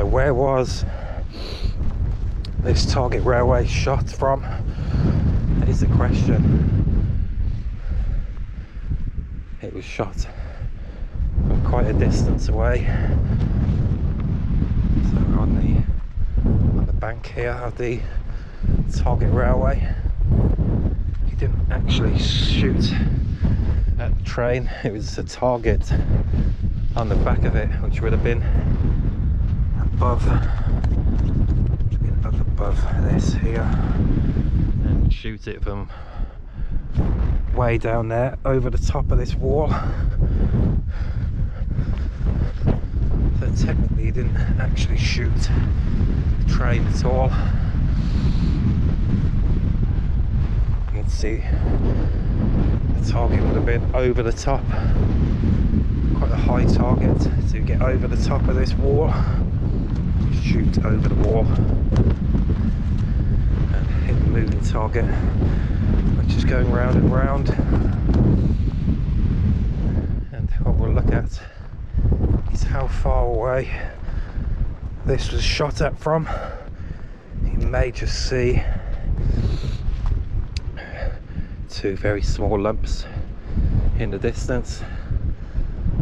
where was this target railway shot from? That is the question. It was shot from quite a distance away. So we're on the bank here of the target railway. He didn't actually shoot at the train, it was a target on the back of it, which would have been above this here, and shoot it from way down there over the top of this wall. So technically he didn't actually shoot the train at all. You can see the target would have been over the top, quite a high target to get over the top of this wall, shoot over the wall and hit the moving target, which is going round and round. And what we'll look at is how far away this was shot at from. You may just see two very small lumps in the distance.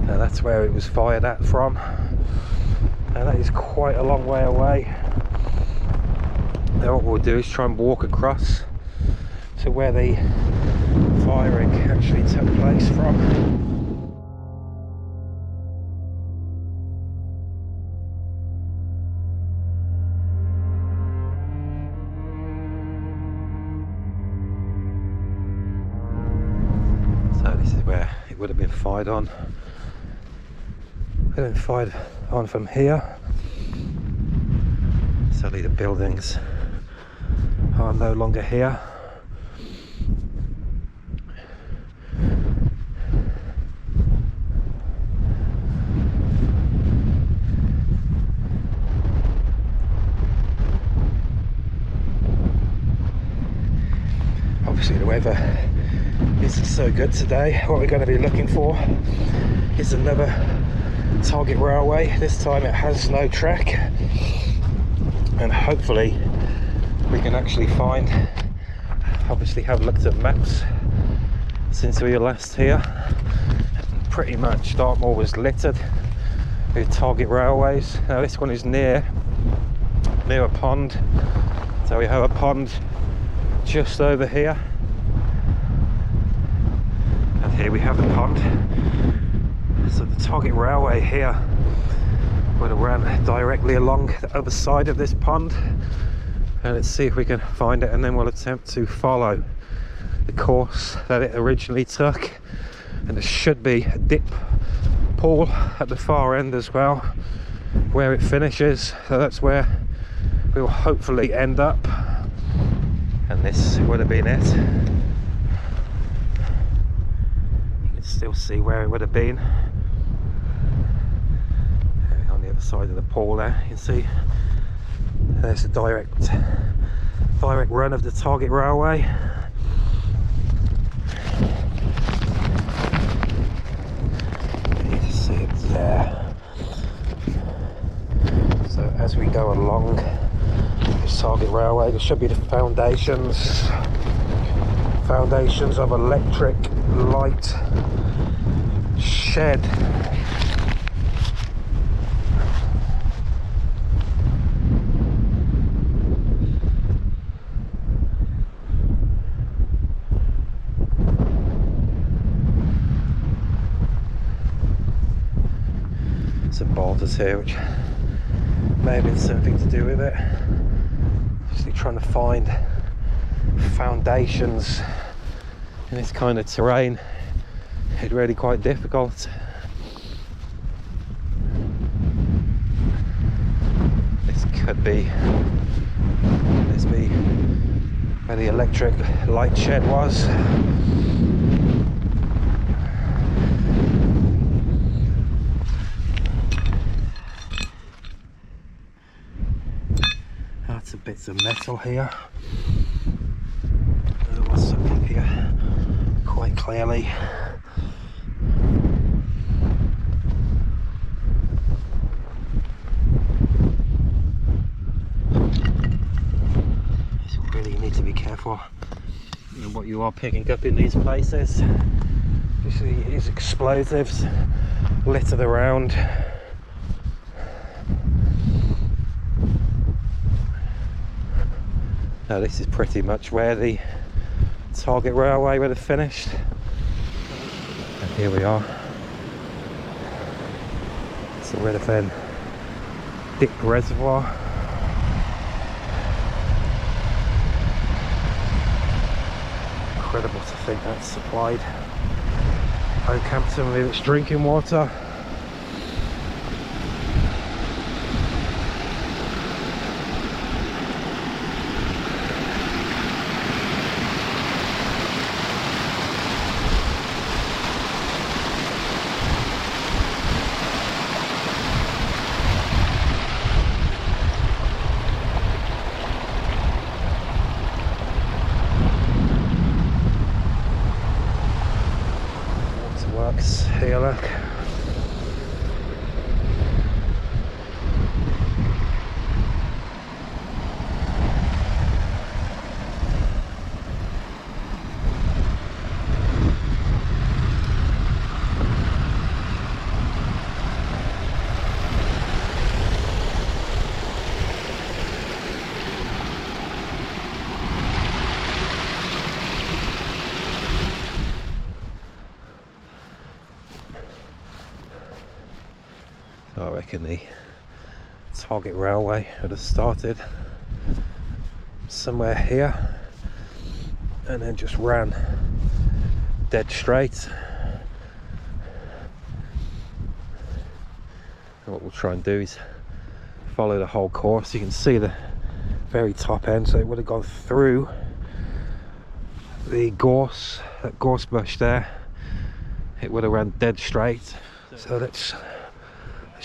Now that's where it was fired at from. Now that is quite a long way away. Now what we'll do is try and walk across to where the firing actually took place from. So this is where it would have been fired on. It would have been fired on from here. Sadly the buildings are no longer here. Obviously the weather isn't so good today. What we're going to be looking for is another target railway. This time it has no track, and hopefully we can actually find, obviously have looked at maps since we were last here. Pretty much Dartmoor was littered with target railways. Now this one is near a pond, so we have a pond just over here, and here we have the pond. So the target railway here would have ran directly along the other side of this pond, and let's see if we can find it, and then we'll attempt to follow the course that it originally took. And there should be a dip pool at the far end as well where it finishes, so that's where we will hopefully end up, and this would have been it. You can still see where it would have been on the other side of the pool there. You can see there's a direct run of the target railway. You can see it there. So as we go along this target railway, there should be the foundations of electric light shed. Some boulders here which may have been something to do with it. Just trying to find foundations in this kind of terrain, it's really quite difficult. This could be where the electric light shed was. Some bits of metal here. There was something here quite clearly. for what you are picking up in these places. You see these explosives littered around. Now this is pretty much where the target railway would have finished. And here we are. It's the Red-a-Ven reservoir. Incredible to think that supplied Okehampton with its drinking water. Works here, look. I reckon the target railway would have started somewhere here and then just ran dead straight. And what we'll try and do is follow the whole course. You can see the very top end, so it would have gone through the gorse, that gorse bush there. It would have ran dead straight. So let's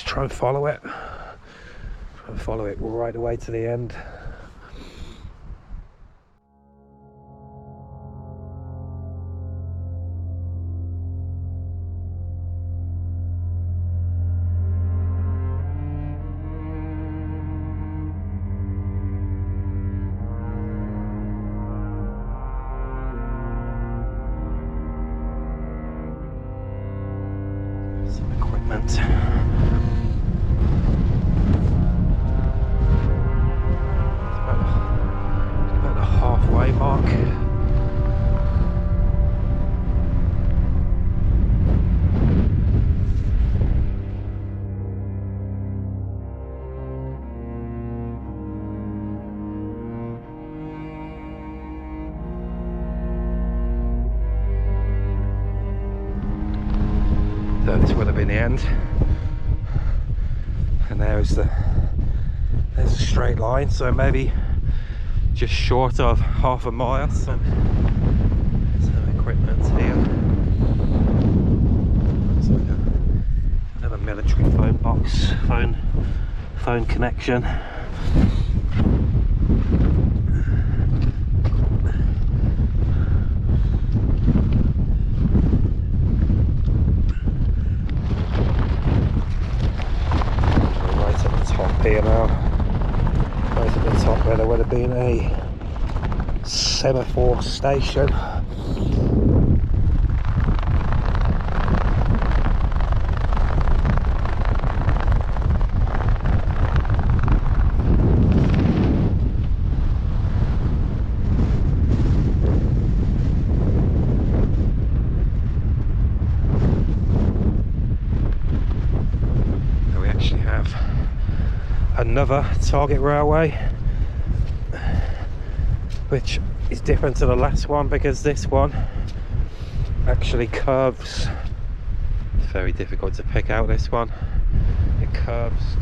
try and follow it. Try and follow it right away to the end. Some equipment. Mark. So this would have been the end, and there's a straight line, so maybe just short of half a mile. Some equipment here. Looks like another military phone box, phone connection. Right at the top here now. Right at the top where there would have been a semaphore station. We actually have another target railway, which is different to the last one because this one actually curves. It's very difficult to pick out this one. It curves